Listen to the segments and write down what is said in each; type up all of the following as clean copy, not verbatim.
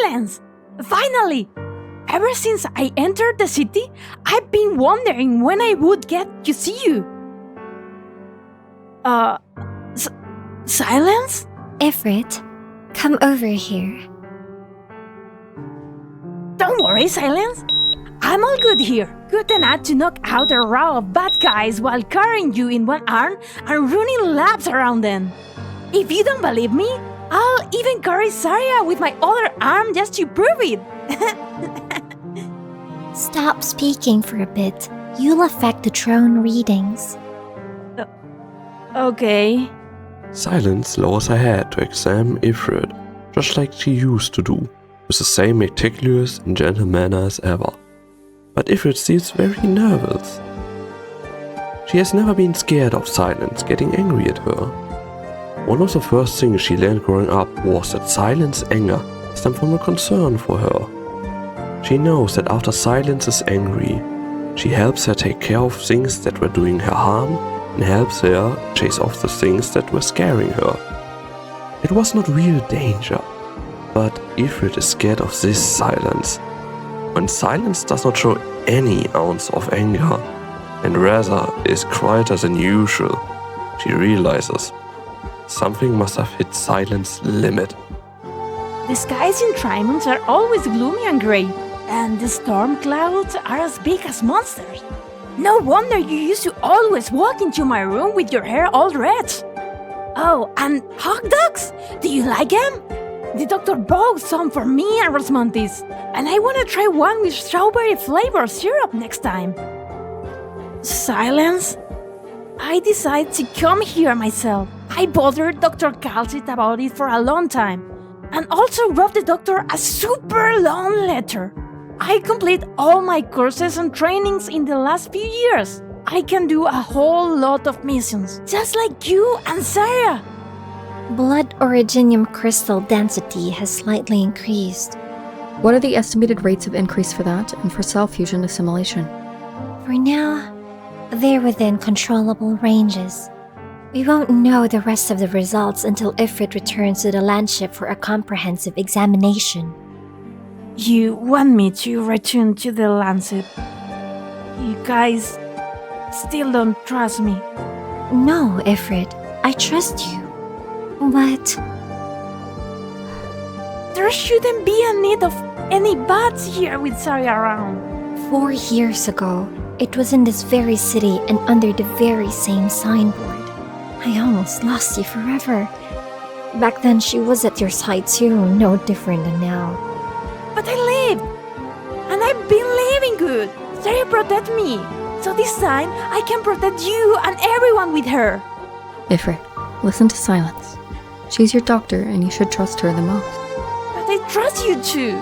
Silence! Finally! Ever since I entered the city, I've been wondering when I would get to see you. Silence? Ifrit, come over here. Don't worry, Silence. I'm all good here. Good enough to knock out a row of bad guys while carrying you in one arm and running laps around them. If you don't believe me, I'll even carry Saria with my other arm just to prove it. Stop speaking for a bit. You'll affect the drone readings. Okay. Silence lowers her head to examine Ifrit, just like she used to do, with the same meticulous and gentle manner as ever. But Ifrit seems very nervous. She has never been scared of Silence getting angry at her. One of the first things she learned growing up was that Silence's anger stemmed from a concern for her. She knows that after Silence is angry, she helps her take care of things that were doing her harm and helps her chase off the things that were scaring her. It was not real danger, but Ifrit is scared of this Silence. When Silence does not show any ounce of anger and rather is quieter than usual, she realizes something must have hit Silence's limit. The skies in Trimons are always gloomy and grey, and the storm clouds are as big as monsters. No wonder you used to always walk into my room with your hair all red. Oh, and hot dogs? Do you like them? The doctor bought some for me and Rosmontis, and I want to try one with strawberry flavored syrup next time. Silence? I decided to come here myself. I bothered Dr. Calcit about it for a long time, and also wrote the doctor a super long letter. I complete all my courses and trainings in the last few years. I can do a whole lot of missions, just like you and Saria. Blood originium crystal density has slightly increased. What are the estimated rates of increase for that and for cell fusion assimilation? For now, they're within controllable ranges. We won't know the rest of the results until Ifrit returns to the landship for a comprehensive examination. You want me to return to the Lancet? You guys still don't trust me? No, Ifrit, I trust you. But there shouldn't be a need of any bats here with Saria around. 4 years ago, it was in this very city and under the very same signboard. I almost lost you forever. Back then, she was at your side too, no different than now. But I lived, and I've been living good. Saria protect me, so this time I can protect you and everyone with her. Ifrit, listen to Silence. She's your doctor, and you should trust her the most. But I trust you too.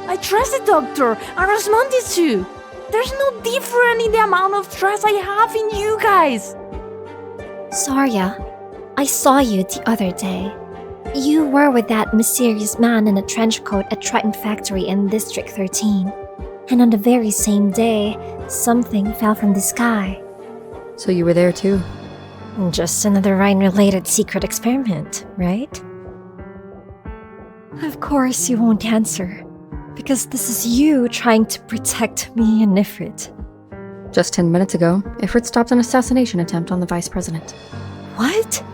I trust the doctor and Rosmontis too. There's no difference in the amount of trust I have in you guys. Saria, I saw you the other day. You were with that mysterious man in a trench coat at Triton Factory in District 13. And on the very same day, something fell from the sky. So you were there too? Just another Rhine-related secret experiment, right? Of course you won't answer, because this is you trying to protect me and Ifrit. Just 10 minutes ago, Ifrit stopped an assassination attempt on the Vice President. What?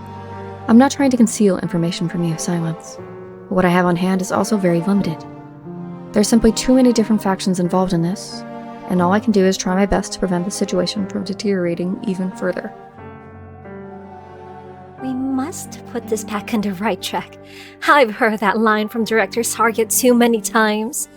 I'm not trying to conceal information from you, Silence. But what I have on hand is also very limited. There's simply too many different factions involved in this, and all I can do is try my best to prevent the situation from deteriorating even further. We must put this back on the right track. I've heard that line from Director Saria too many times.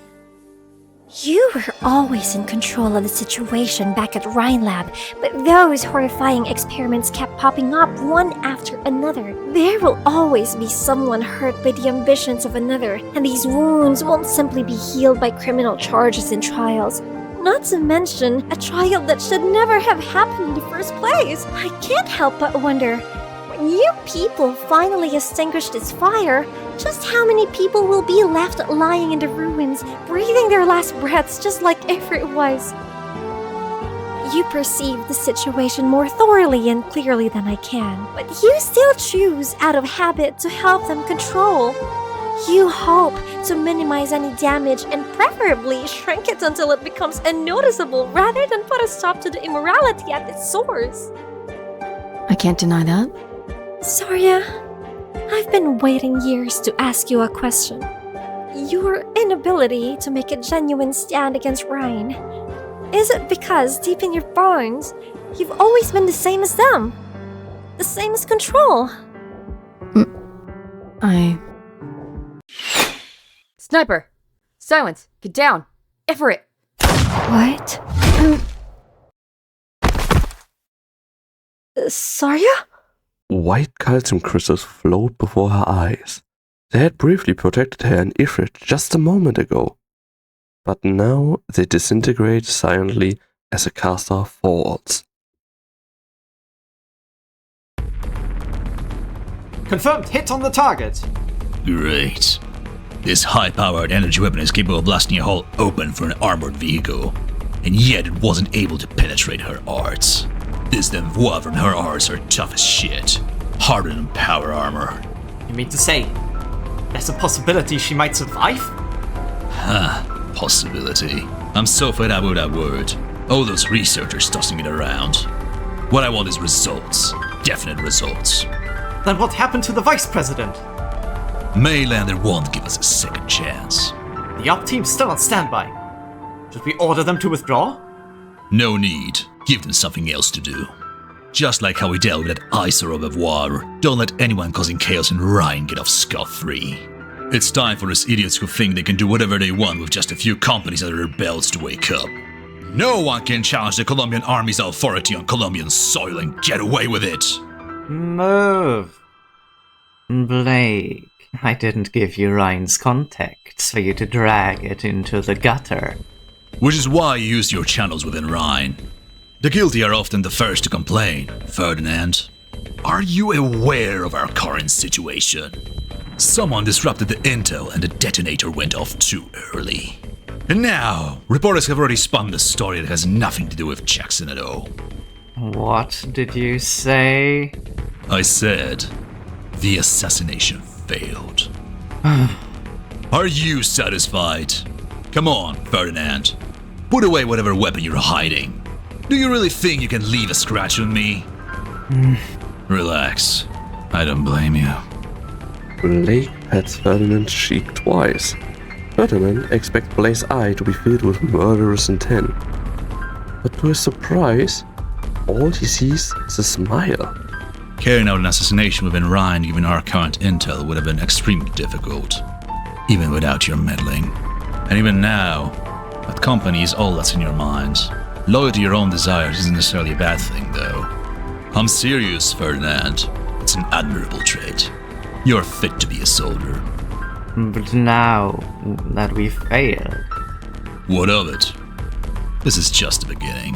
You were always in control of the situation back at Rhinelab, but those horrifying experiments kept popping up one after another. There will always be someone hurt by the ambitions of another, and these wounds won't simply be healed by criminal charges and trials. Not to mention, a trial that should never have happened in the first place. I can't help but wonder, when you people finally extinguish this fire, just how many people will be left lying in the ruins, breathing their last breaths just like Ifrit was? You perceive the situation more thoroughly and clearly than I can, but you still choose out of habit to help them control. You hope to minimize any damage and preferably shrink it until it becomes unnoticeable rather than put a stop to the immorality at its source. I can't deny that. Saria, I've been waiting years to ask you a question. Your inability to make a genuine stand against Rhine. Is it because deep in your bones, you've always been the same as them? The same as Control? Sniper! Silence! Get down! Everett! What? Saria? White calcium crystals float before her eyes. They had briefly protected her and Ifrit just a moment ago. But now they disintegrate silently as a caster falls. Confirmed hit on the target. Great. This high-powered energy weapon is capable of blasting a hole open for an armored vehicle, and yet it wasn't able to penetrate her arts. This Vtuber from her arts are tough as shit, harder than power armor. You mean to say, there's a possibility she might survive? Possibility. I'm so fed up with that word. All those researchers tossing it around. What I want is results. Definite results. Then what happened to the Vice President? Maylander won't give us a second chance. The op team's still on standby. Should we order them to withdraw? No need. Give them something else to do. Just like how we dealt with that eyesore of Vtuber, don't let anyone causing chaos in Rhine get off scot-free. It's time for us idiots who think they can do whatever they want with just a few companies under their belts to wake up. No one can challenge the Colombian army's authority on Colombian soil and get away with it. Move. Blake, I didn't give you Rhine's contacts for you to drag it into the gutter. Which is why you use your channels within Rhine. The guilty are often the first to complain. Ferdinand, are you aware of our current situation? Someone disrupted the intel and the detonator went off too early. And now, reporters have already spun the story that has nothing to do with Jackson at all. What did you say? I said, the assassination failed. Are you satisfied? Come on, Ferdinand. Put away whatever weapon you're hiding. Do you really think you can leave a scratch on me? Relax. I don't blame you. Blake pats Ferdinand's cheek twice. Ferdinand expects Blake's eye to be filled with murderous intent. But to his surprise, all he sees is a smile. Carrying out an assassination within Rhine given our current intel would have been extremely difficult, even without your meddling. And even now, that company is all that's in your mind. Loyalty to your own desires isn't necessarily a bad thing, though. I'm serious, Ferdinand. It's an admirable trait. You're fit to be a soldier. But now that we failed... What of it? This is just the beginning.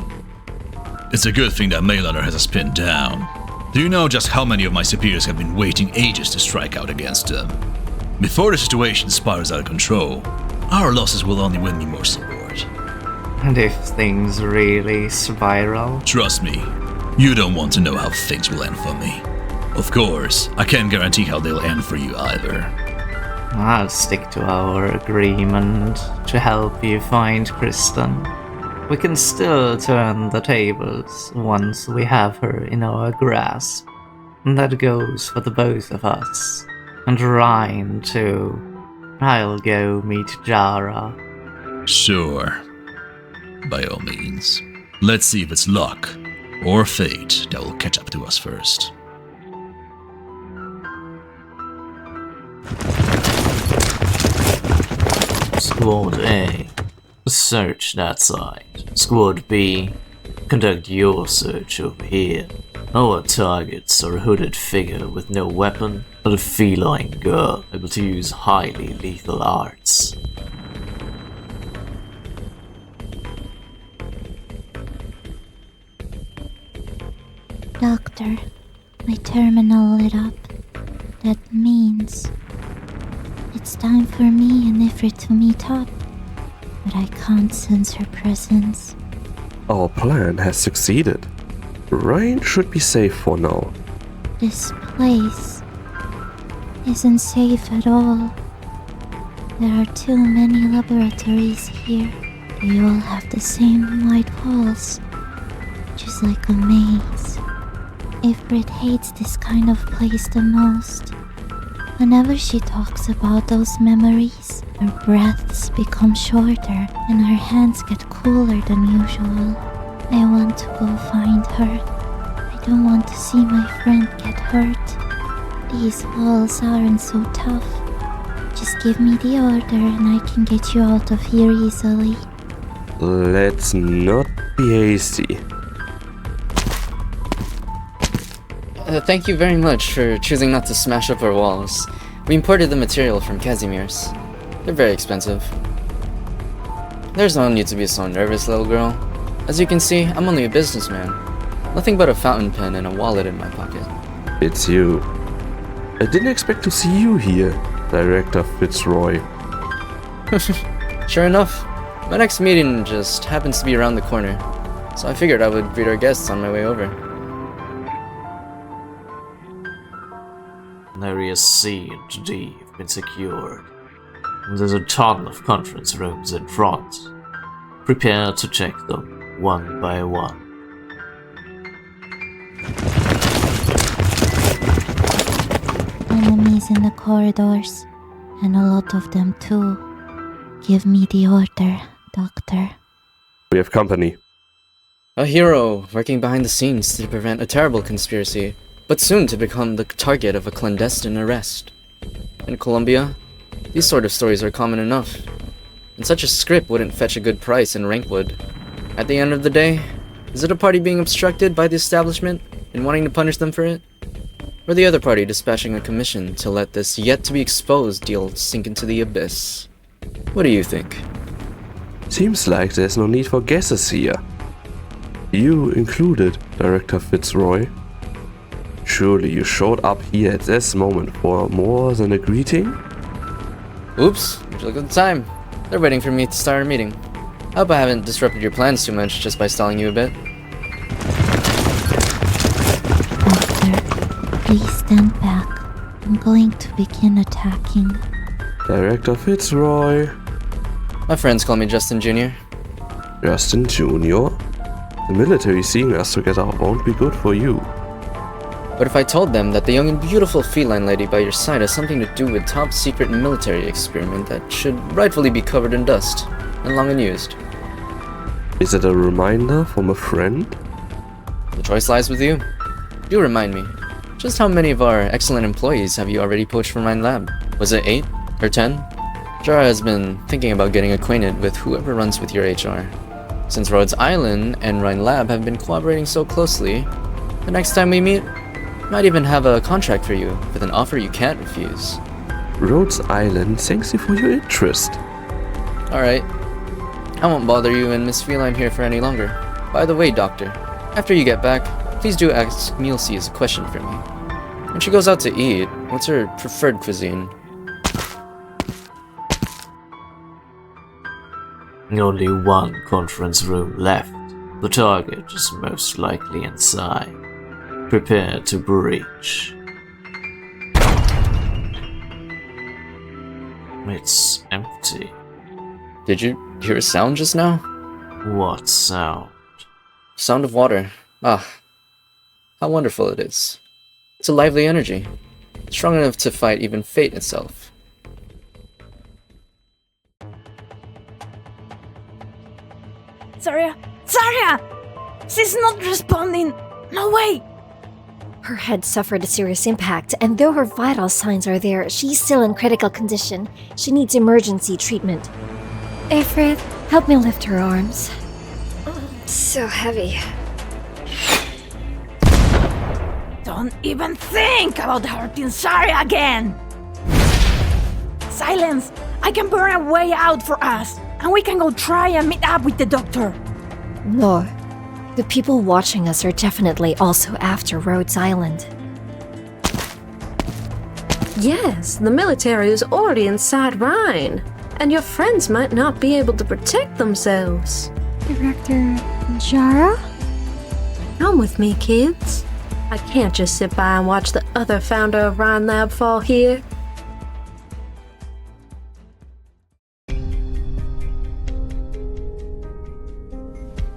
It's a good thing that Maylander has us pinned down. Do you know just how many of my superiors have been waiting ages to strike out against him? Before the situation spirals out of control, our losses will only win me more support. And if things really spiral? Trust me, you don't want to know how things will end for me. Of course, I can't guarantee how they'll end for you either. I'll stick to our agreement to help you find Kristen. We can still turn the tables once we have her in our grasp. And that goes for the both of us. And Rhine, too. I'll go meet Jara. Sure. By all means. Let's see if it's luck or fate that will catch up to us first. Squad A, search that side. Squad B, conduct your search over here. Our targets are a hooded figure with no weapon, but a feline girl able to use highly lethal arts. Doctor, my terminal lit up. That means it's time for me and Ifrit to meet up, but I can't sense her presence. Our plan has succeeded. Rhine should be safe for now. This place isn't safe at all. There are too many laboratories here. They all have the same white walls, just like a maze. Ifrit hates this kind of place the most. Whenever she talks about those memories, her breaths become shorter and her hands get cooler than usual. I want to go find her. I don't want to see my friend get hurt. These walls aren't so tough. Just give me the order and I can get you out of here easily. Let's not be hasty. Thank you very much for choosing not to smash up our walls. We imported the material from Casimir's. They're very expensive. There's no need to be so nervous, little girl. As you can see, I'm only a businessman. Nothing but a fountain pen and a wallet in my pocket. It's you. I didn't expect to see you here, Director Fitzroy. Sure enough, my next meeting just happens to be around the corner, so I figured I would greet our guests on my way over. AriaraShii and D have been secured. There's a ton of conference rooms in front. Prepare to check them one by one. Enemies in the corridors, and a lot of them too. Give me the order, Doctor. We have company. A hero working behind the scenes to prevent a terrible conspiracy, but soon to become the target of a clandestine arrest. In Colombia, these sort of stories are common enough, and such a script wouldn't fetch a good price in Rankwood. At the end of the day, is it a party being obstructed by the establishment and wanting to punish them for it? Or the other party dispatching a commission to let this yet-to-be-exposed deal sink into the abyss? What do you think? Seems like there's no need for guesses here. You included, Director Fitzroy. Surely you showed up here at this moment for more than a greeting? Oops, look at the time. They're waiting for me to start our meeting. I hope I haven't disrupted your plans too much just by stalling you a bit. Doctor, please stand back. I'm going to begin attacking. Director Fitzroy. My friends call me Justin Jr. Justin Jr.? The military seeing us together won't be good for you. But if I told them that the young and beautiful feline lady by your side has something to do with top-secret military experiment that should rightfully be covered in dust and long unused? Is it a reminder from a friend? The choice lies with you. Do remind me, just how many of our excellent employees have you already poached from Rhine Lab? Was it 8 or 10? Jara has been thinking about getting acquainted with whoever runs with your HR. Since Rhodes Island and Rhine Lab have been cooperating so closely, the next time we meet, might even have a contract for you with an offer you can't refuse. Rhodes Island thanks you for your interest. Alright, I won't bother you and Miss Feline here for any longer. By the way, Doctor, after you get back, please do ask Milsey a question for me. When she goes out to eat, what's her preferred cuisine? Only one conference room left. The target is most likely inside. Prepare to breach. It's empty. Did you hear a sound just now? What sound? Sound of water. Ah, how wonderful it is. It's a lively energy, strong enough to fight even fate itself. Saria! Saria! She's not responding! No way! Her head suffered a serious impact, and though her vital signs are there, she's still in critical condition. She needs emergency treatment. Ifrit, help me lift her arms. So heavy. Don't even think about hurting Saria again! Silence! I can burn a way out for us, and we can go try and meet up with the doctor. No. The people watching us are definitely also after Rhodes Island. Yes, the military is already inside Rhine, and your friends might not be able to protect themselves. Director Jara? Come with me, kids. I can't just sit by and watch the other founder of Rhine Lab fall here.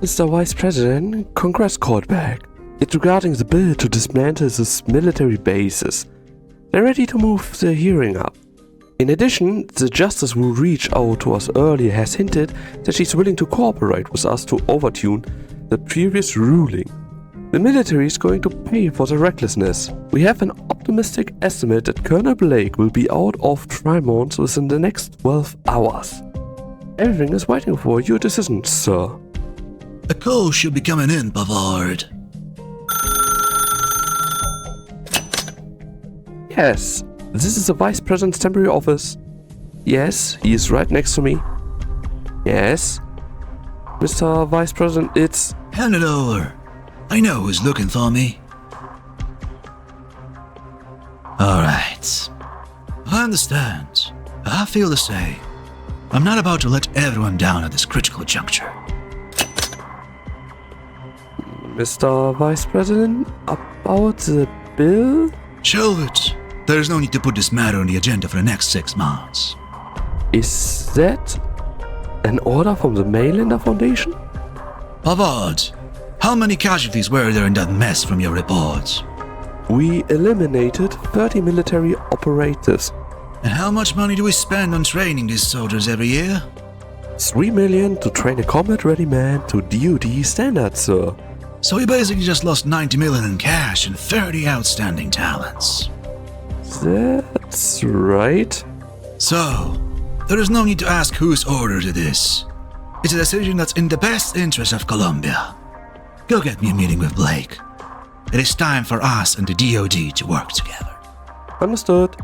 Mr. Vice President, Congress called back. It's regarding the bill to dismantle these military bases. They're ready to move the hearing up. In addition, the justice who reached out to us earlier has hinted that she's willing to cooperate with us to overturn the previous ruling. The military is going to pay for the recklessness. We have an optimistic estimate that Colonel Blake will be out of Trimons within the next 12 hours. Everything is waiting for your decision, sir. A call should be coming in, Bavard. Yes, this is the Vice President's temporary office. Yes, he is right next to me. Yes. Mr. Vice President, it's... Hand it over. I know who's looking for me. Alright. I understand. I feel the same. I'm not about to let everyone down at this critical juncture. Mr. Vice President, about the bill? Shelve it. There's no need to put this matter on the agenda for the next 6 months. Is that an order from the Mainlander Foundation? Bavard, how many casualties were there in that mess from your reports? We eliminated 30 military operatives. And how much money do we spend on training these soldiers every year? 3 million to train a combat-ready man to DoD standards, sir. So we basically just lost 90 million in cash and 30 outstanding talents. That's right. So, there is no need to ask whose orders it is. It's a decision that's in the best interest of Columbia. Go get me a meeting with Blake. It is time for us and the DoD to work together. Understood.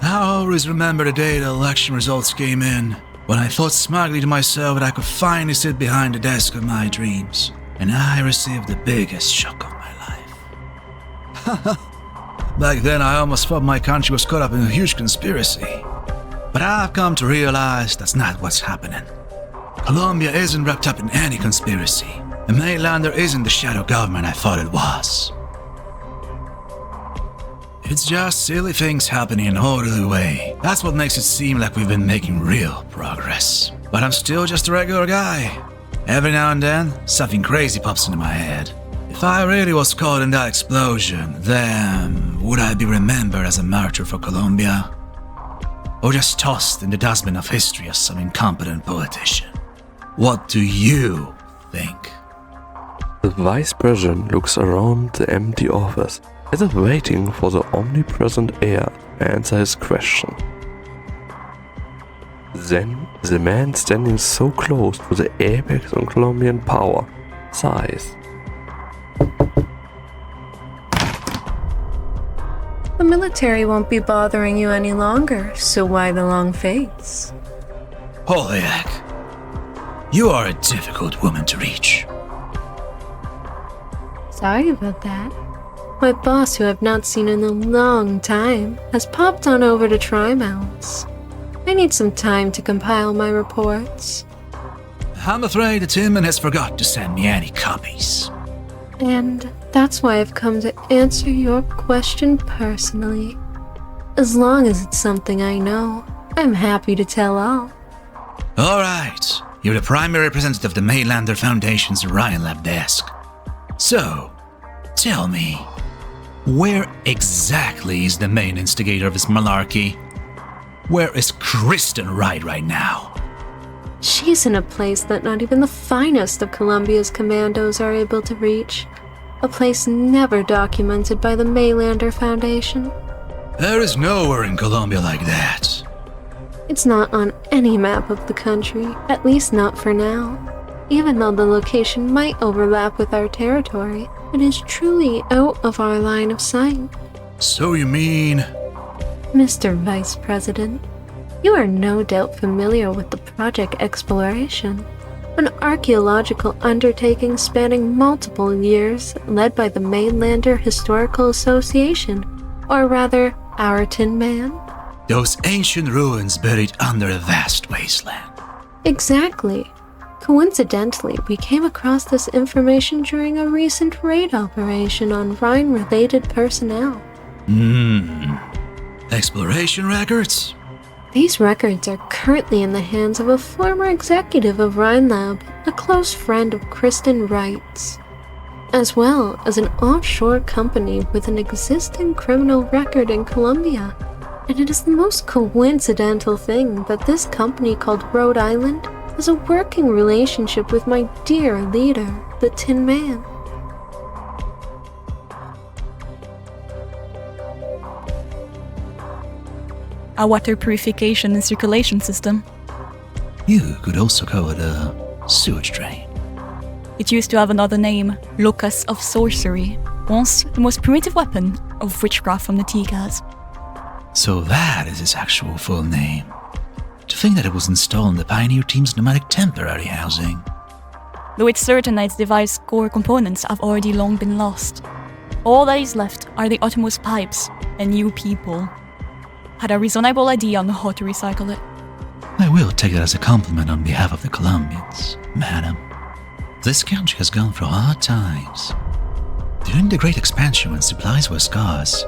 I always remember the day the election results came in, when I thought smugly to myself that I could finally sit behind the desk of my dreams, and I received the biggest shock of my life. Back then I almost thought my country was caught up in a huge conspiracy. But I've come to realize that's not what's happening. Columbia isn't wrapped up in any conspiracy. The Mainlander isn't the shadow government I thought it was. It's just silly things happening in an orderly way. That's what makes it seem like we've been making real progress. But I'm still just a regular guy. Every now and then, something crazy pops into my head. If I really was caught in that explosion, then would I be remembered as a martyr for Columbia? Or just tossed in the dustbin of history as some incompetent politician? What do you think? The Vice President looks around the empty office, as if waiting for the omnipresent heir to answer his question. Then, the man standing so close to the apex of Colombian power sighs. The military won't be bothering you any longer, so why the long face? Holy heck. You are a difficult woman to reach. Sorry about that. My boss, who I've not seen in a long time, has popped on over to Trimons. I need some time to compile my reports. I'm afraid that Timon has forgot to send me any copies. And that's why I've come to answer your question personally. As long as it's something I know, I'm happy to tell all. Alright, you're the primary representative of the Mainlander Foundation's Orion Lab desk. So, tell me, where exactly is the main instigator of this malarkey? Where is Kristen right now? She's in a place that not even the finest of Columbia's commandos are able to reach. A place never documented by the Mainlander Foundation. There is nowhere in Columbia like that. It's not on any map of the country, at least not for now. Even though the location might overlap with our territory, it is truly out of our line of sight. So you mean... Mr. Vice President, you are no doubt familiar with the Project Exploration, an archaeological undertaking spanning multiple years led by the Mainlander Historical Association, or rather, our Tin Man. Those ancient ruins buried under a vast wasteland. Exactly. Coincidentally, we came across this information during a recent raid operation on Rhine-related personnel. Exploration records? These records are currently in the hands of a former executive of Rhinelab, a close friend of Kristen Wright's, as well as an offshore company with an existing criminal record in Colombia. And it is the most coincidental thing that this company called Rhode Island has a working relationship with my dear leader, the Tin Man. A water purification and circulation system. You could also call it a sewage drain. It used to have another name, Locus of Sorcery, once the most primitive weapon of witchcraft from the Ticas. So that is its actual full name. To think that it was installed in the Pioneer Team's nomadic temporary housing. Though it's certain that its device core components have already long been lost. All that is left are the uttermost pipes and you people. Had a reasonable idea on how to recycle it. I will take that as a compliment on behalf of the Colombians, madam. This country has gone through hard times. During the Great Expansion, when supplies were scarce,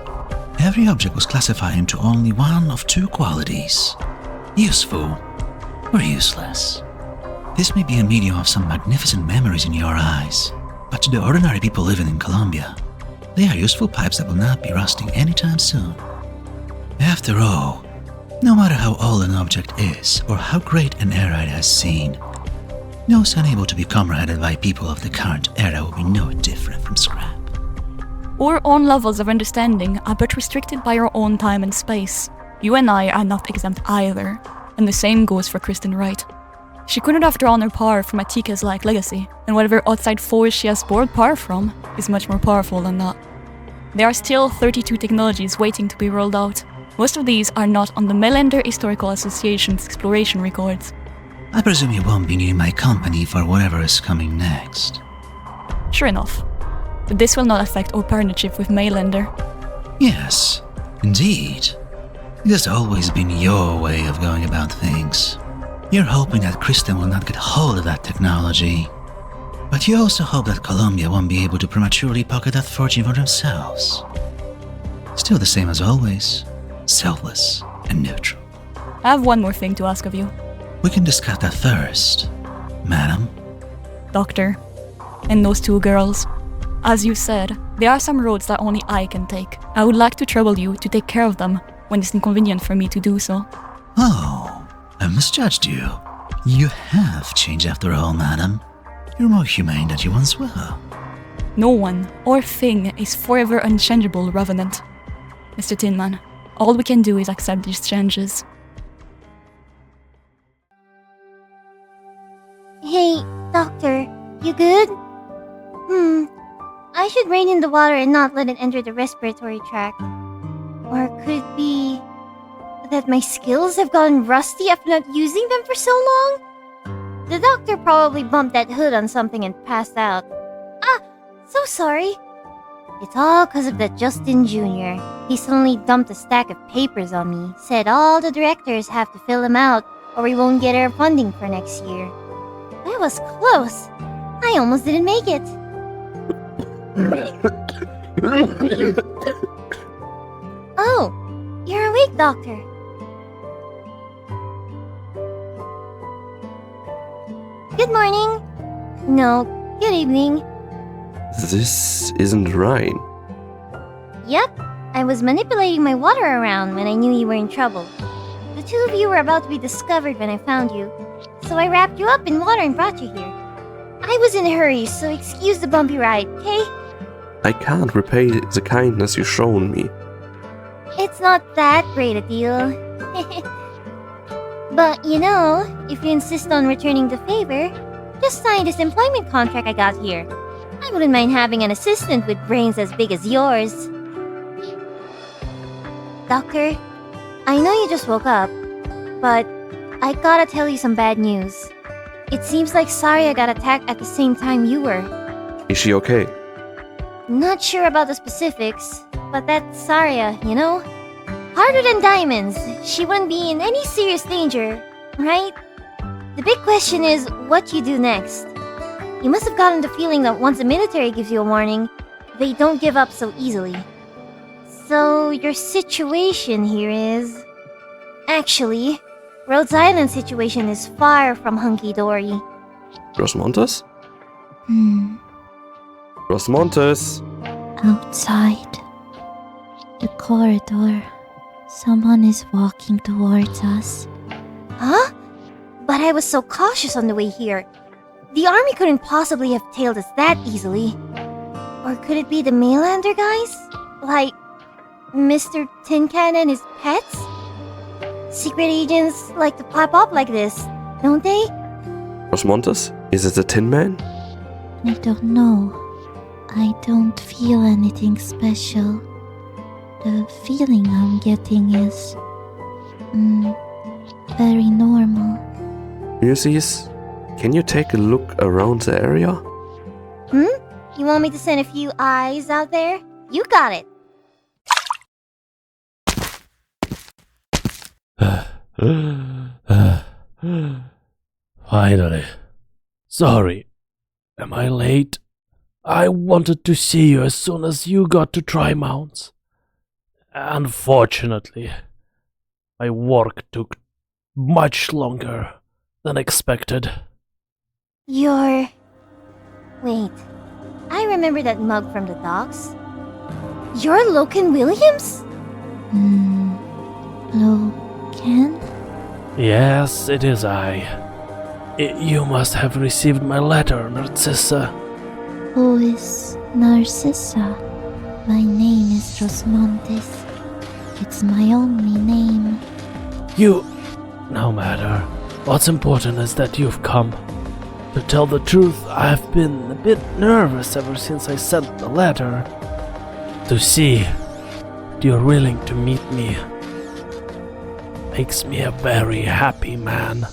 every object was classified into only one of two qualities: useful or useless. This may be a medium of some magnificent memories in your eyes, but to the ordinary people living in Colombia, they are useful pipes that will not be rusting anytime soon. After all, no matter how old an object is or how great an era it has seen, those unable to be comprehended by people of the current era will be no different from scrap. Our own levels of understanding are but restricted by our own time and space. You and I are not exempt either, and the same goes for Kristen Wright. She couldn't have drawn her power from a Ticas-like legacy, and whatever outside force she has borrowed power from is much more powerful than that. There are still 32 technologies waiting to be rolled out. Most of these are not on the Melander Historical Association's exploration records. I presume you won't be needing my company for whatever is coming next. Sure enough. But this will not affect our partnership with Melander. Yes, indeed. It has always been your way of going about things. You're hoping that Kristen will not get hold of that technology. But you also hope that Colombia won't be able to prematurely pocket that fortune for themselves. Still the same as always, selfless and neutral. I have one more thing to ask of you. We can discuss that first, madam. Doctor, and those two girls. As you said, there are some roads that only I can take. I would like to trouble you to take care of them when it's inconvenient for me to do so. Oh, I misjudged you. You have changed after all, madam. You're more humane than you once were. No one or thing is forever unchangeable, Revenant. Mr. Tinman, all we can do is accept these changes. Hey, Doctor, you good? I should rein in the water and not let it enter the respiratory tract. Or could it be that my skills have gotten rusty after not using them for so long? The doctor probably bumped that hood on something and passed out. So sorry. It's all because of that Justin Jr. He suddenly dumped a stack of papers on me, said all the directors have to fill them out or we won't get our funding for next year. I was close. I almost didn't make it. Oh, you're awake, Doctor. Good morning. No, good evening. This isn't Ryan. Yep, I was manipulating my water around when I knew you were in trouble. The two of you were about to be discovered when I found you, so I wrapped you up in water and brought you here. I was in a hurry, so excuse the bumpy ride, okay? I can't repay the kindness you've shown me. It's not that great a deal. But, you know, if you insist on returning the favor, just sign this employment contract I got here. I wouldn't mind having an assistant with brains as big as yours. Doctor, I know you just woke up, but I gotta tell you some bad news. It seems like Saria got attacked at the same time you were. Is she okay? Not sure about the specifics, but that's Saria, you know? Harder than diamonds, she wouldn't be in any serious danger, right? The big question is what you do next. You must have gotten the feeling that once the military gives you a warning, they don't give up so easily. So your situation here is... Actually, Rhodes Island situation is far from hunky-dory. Rosmontes? Rosmontes! Outside the corridor, someone is walking towards us. Huh? But I was so cautious on the way here. The army couldn't possibly have tailed us that easily. Or could it be the Mainlander guys? Like Mr. Tin Can and his pets? Secret agents like to pop up like this, don't they? Rosmontes? Is it the Tin Man? I don't know. I don't feel anything special. The feeling I'm getting is... very normal. Ulysses, can you take a look around the area? You want me to send a few eyes out there? You got it. Finally. Sorry. Am I late? I wanted to see you as soon as you got to Tri-Mounts. Unfortunately, my work took much longer than expected. Wait. I remember that mug from the docks. You're Loken Williams? Loken? Yes, it is I. You must have received my letter, Narcissa. Who is Narcissa? My name is Rosmontes. It's my only name. No matter. What's important is that you've come. To tell the truth, I've been a bit nervous ever since I sent the letter. To see that you're willing to meet me makes me a very happy man.